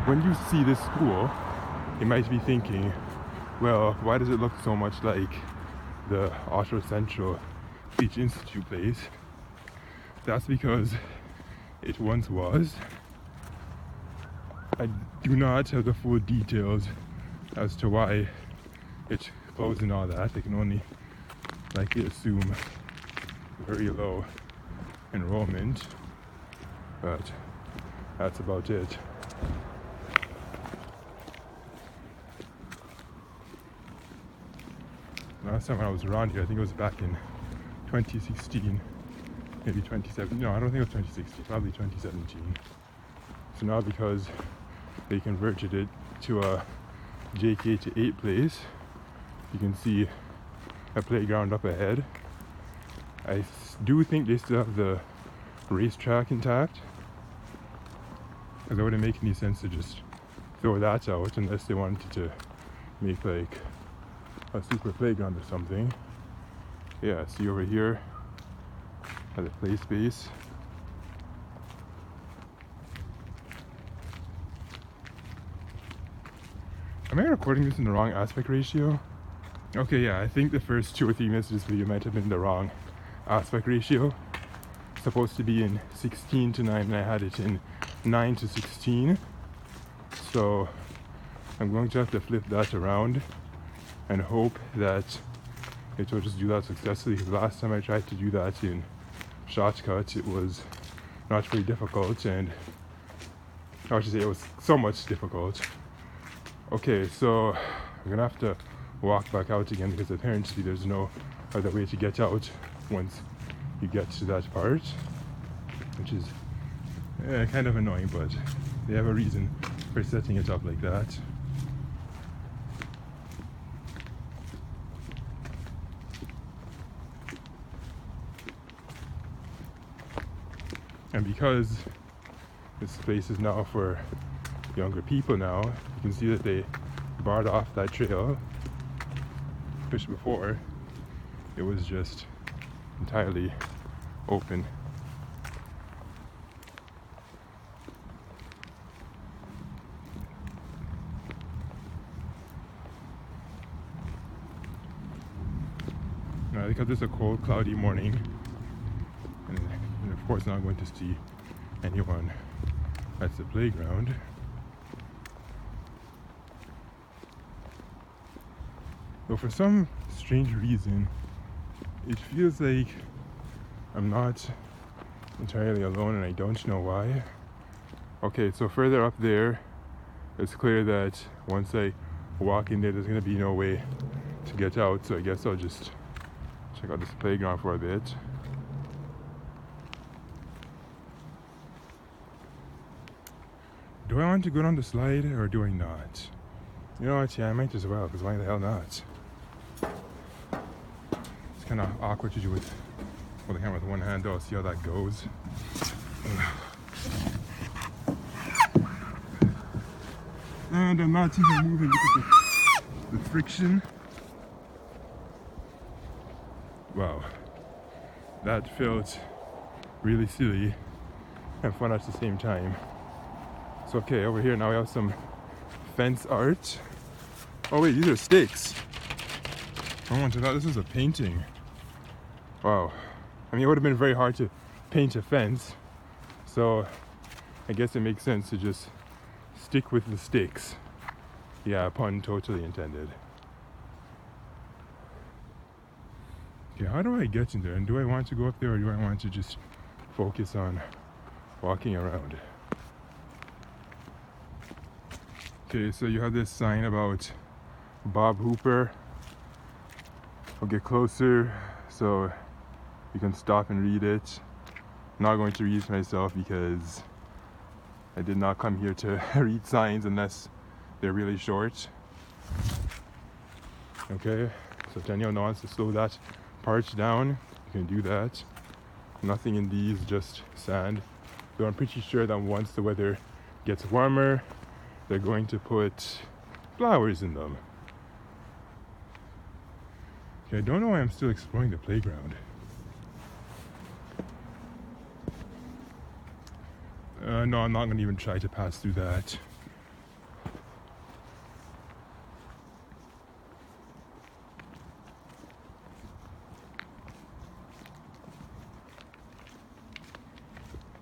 when you see this school, you might be thinking, well, why does it look so much like the Ottawa Central Beach Institute place? That's because it once was. I do not have the full details as to why it closed and all that. I can only likely assume very low enrollment, but that's about it. Last time I was around here, I think it was back in 2016, maybe 2017. No, I don't think it was 2016, probably 2017. So now because they converted it to a JK to 8 place, you can see a playground up ahead. I do think they still have the racetrack intact, because it wouldn't make any sense to just throw that out unless they wanted to make like a super playground or something. Yeah, see over here at the play space. Am I recording this in the wrong aspect ratio? Okay, yeah, I think the first 2 or 3 minutes of this video might have been the wrong aspect ratio. It's supposed to be in 16 to 9 and I had it in 9 to 16. So I'm going to have to flip that around and hope that it will just do that successfully, because last time I tried to do that in Shotcut, it was not very difficult, and I should say it was so much difficult. Okay, so I'm gonna have to walk back out again, because apparently there's no other way to get out once you get to that part, which is kind of annoying, but they have a reason for setting it up like that. And because this place is now for younger people now, you can see that they barred off that trail, which before it was just entirely open. Now, because it's a cold, cloudy morning, and of course not going to see anyone at the playground. But for some strange reason, it feels like I'm not entirely alone, and I don't know why. Okay, so further up there, it's clear that once I walk in there, there's gonna be no way to get out, so I guess I'll just check out this playground for a bit. Do I want to go down the slide or do I not? You know what, yeah, I might as well, because why the hell not? It's kind of awkward to do with holding hand with one hand, though. I'll see how that goes. And I'm not even moving because of the friction. Wow, that felt really silly and fun at the same time. So okay, over here now we have some fence art. Oh wait, these are sticks. Oh, I thought this was a painting. Wow. I mean, it would have been very hard to paint a fence, so I guess it makes sense to just stick with the sticks. Yeah, pun totally intended. Okay, how do I get in there? And do I want to go up there, or do I want to just focus on walking around? Okay, so you have this sign about Bob Hooper. I'll get closer so you can stop and read it. I'm not going to read it myself because I did not come here to read signs unless they're really short. Okay, so if anyone wants to slow that part down, you can do that. Nothing in these, just sand. Though I'm pretty sure that once the weather gets warmer, they're going to put flowers in them. Okay, I don't know why I'm still exploring the playground. No, I'm not going to even try to pass through that.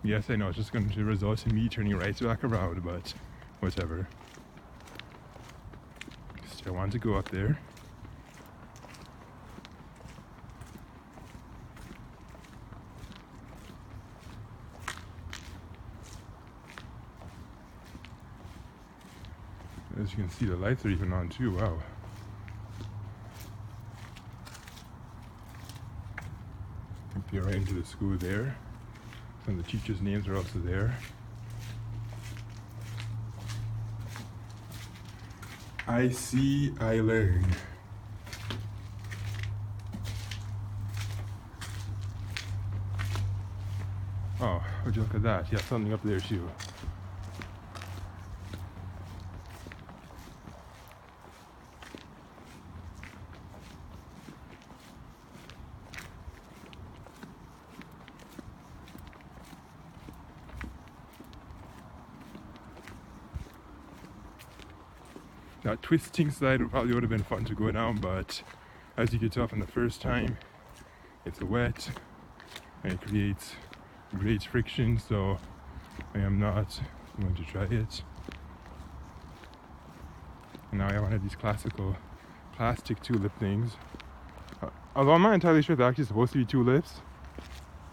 Yes, I know, it's just going to result in me turning right back around, but whatever. Still want to go up there. As you can see, the lights are even on too, wow. Peer right into the school there. Some of the teachers' names are also there. I see, I learn. Oh, would you look at that? Yeah, something up there too. That twisting slide probably would have been fun to go down, but as you can tell from the first time, it's wet and it creates great friction, so I am not going to try it. And now I have one of these classical plastic tulip things. Although I'm not entirely sure they're actually supposed to be tulips.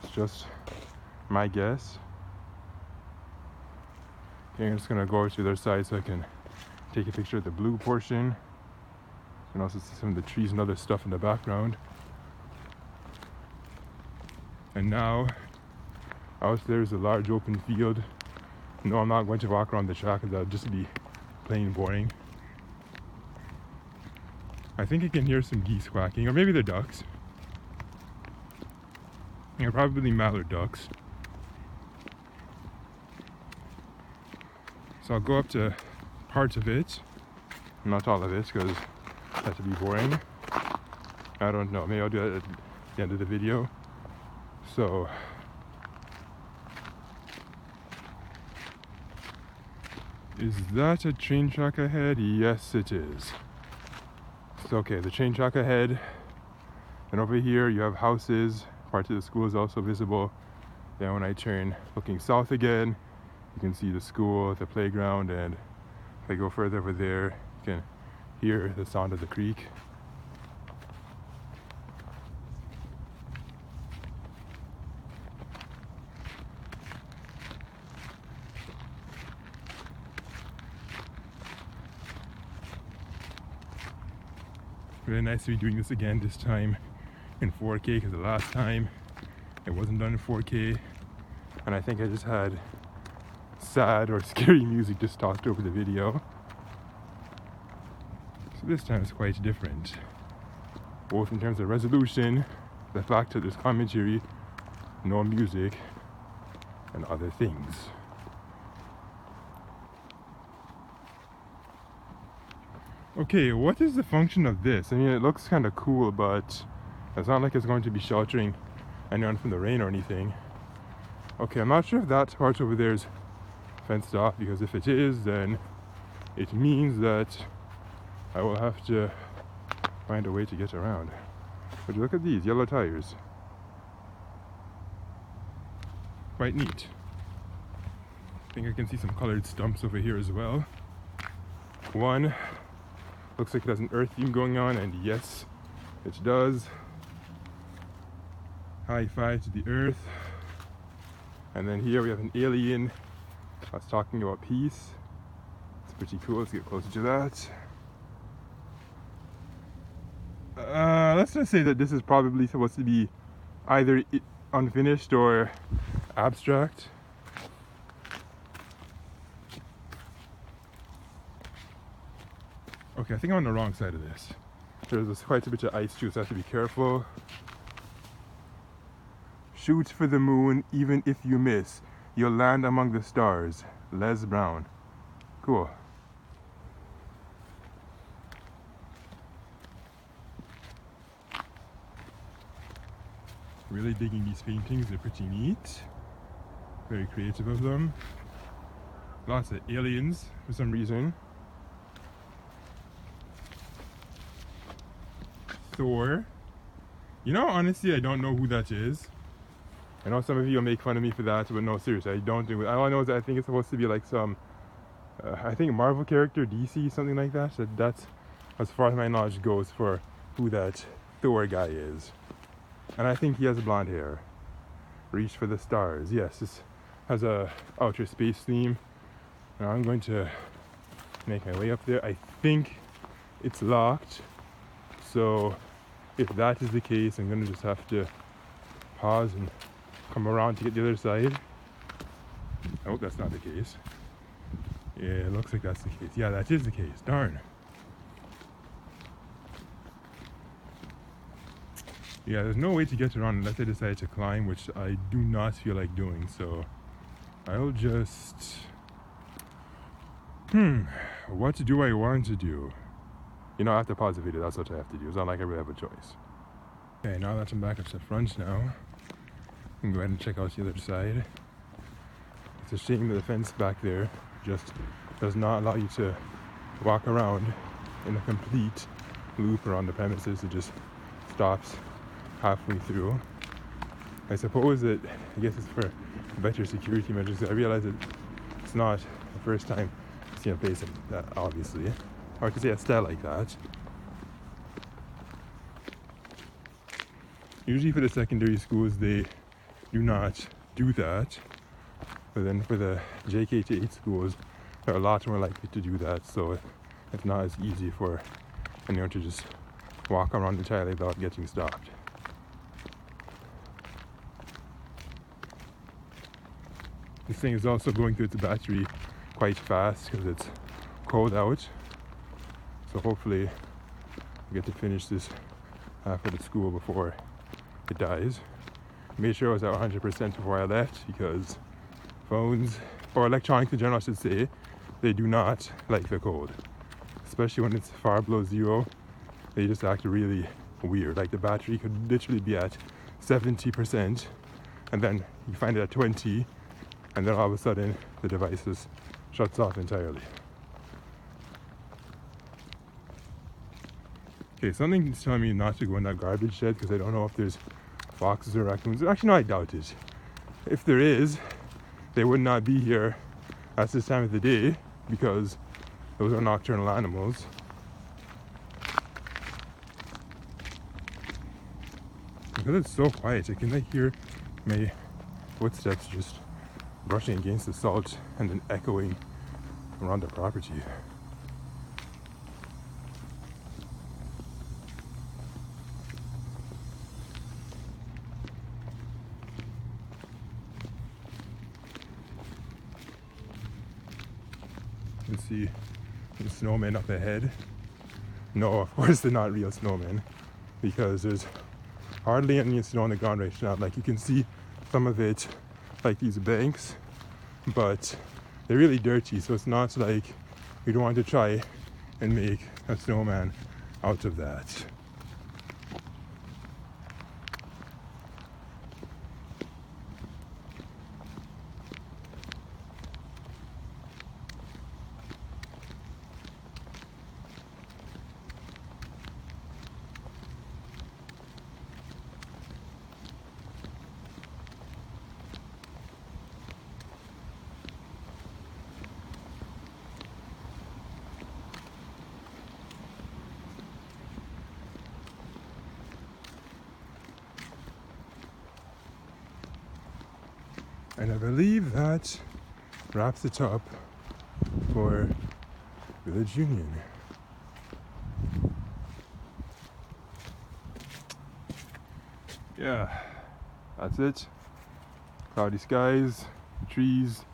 It's just my guess. Okay, I'm just gonna go over to the other side so I can take a picture of the blue portion. And also see some of the trees and other stuff in the background. And now, out there is a large open field. No, I'm not going to walk around the track because that would just be plain boring. I think you can hear some geese quacking, or maybe they're ducks. They're probably mallard ducks. So I'll go up to parts of it, not all of it, because that would be boring. I don't know, maybe I'll do that at the end of the video. So, is that a train track ahead? Yes, it is. So, okay, the train track ahead. And over here you have houses. Part of the school is also visible. Then when I turn looking south again, you can see the school, the playground, and if I go further over there, you can hear the sound of the creek. Really nice to be doing this again, this time in 4K, because the last time it wasn't done in 4K, and I think I just had sad or scary music just talked over the video. So this time it's quite different, both in terms of resolution, the fact that there's commentary, no music, and other things. Okay, what is the function of this? I mean, it looks kind of cool, but it's not like it's going to be sheltering anyone from the rain or anything. Okay, I'm not sure if that part over there is fenced off, because if it is, then it means that I will have to find a way to get around. But look at these yellow tires. Quite neat. I think I can see some colored stumps over here as well. One looks like it has an earth theme going on, and yes, it does. High five to the earth. And then here we have an alien. I was talking about peace. It's pretty cool. Let's get closer to that. Let's just say that this is probably supposed to be either unfinished or abstract. Okay, I think I'm on the wrong side of this. There's quite a bit of ice too, so I have to be careful. Shoot for the moon, even if you miss. You'll land among the stars. Les Brown. Cool. Really digging these paintings, they're pretty neat. Very creative of them. Lots of aliens for some reason. Thor. You know, honestly, I don't know who that is. I know some of you will make fun of me for that, but no, seriously, I don't do it. All I know is that I think it's supposed to be like some, I think Marvel character, DC, something like that. That's as far as my knowledge goes for who that Thor guy is. And I think he has blonde hair. Reach for the stars. Yes, this has a outer space theme. Now I'm going to make my way up there. I think it's locked. So if that is the case, I'm going to just have to pause and come around to get the other side. I hope that's not the case. Yeah, it looks like that's the case. Yeah, that is the case. Darn. Yeah, there's no way to get around unless I decide to climb, which I do not feel like doing. So I'll just... what do I want to do? You know, I have to pause the video. That's what I have to do. It's not like I really have a choice. Okay, now that I'm back up to the front now, I can go ahead and check out the other side. It's a shame that the fence back there just does not allow you to walk around in a complete loop around the premises. It just stops halfway through. I suppose that, I guess it's for better security measures. I realize that it's not the first time I've seen a place like that, obviously. Or I could say a style like that. Usually for the secondary schools, they do not do that. But then for the JK to 8 schools, they're a lot more likely to do that. So it's not as easy for anyone to just walk around entirely without getting stopped. This thing is also going through its battery quite fast because it's cold out. So hopefully I get to finish this half of the school before it dies. Made sure I was at 100% before I left because phones, or electronics in general I should say, they do not like the cold. Especially when it's far below zero, they just act really weird. Like the battery could literally be at 70% and then you find it at 20 and then all of a sudden the device just shuts off entirely. Okay, something's telling me not to go in that garbage shed because I don't know if there's foxes or raccoons. Actually, no, I doubt it. If there is, they would not be here at this time of the day because those are nocturnal animals. Because it's so quiet, I can like hear my footsteps just brushing against the salt and then echoing around the property. You can see the snowmen up ahead. No, of course they're not real snowmen because there's hardly any snow on the ground right now. Like you can see some of it, like these banks, but they're really dirty, so it's not like we don't want to try and make a snowman out of that. And I believe that wraps it up for Village Union. Yeah, that's it. Cloudy skies, trees.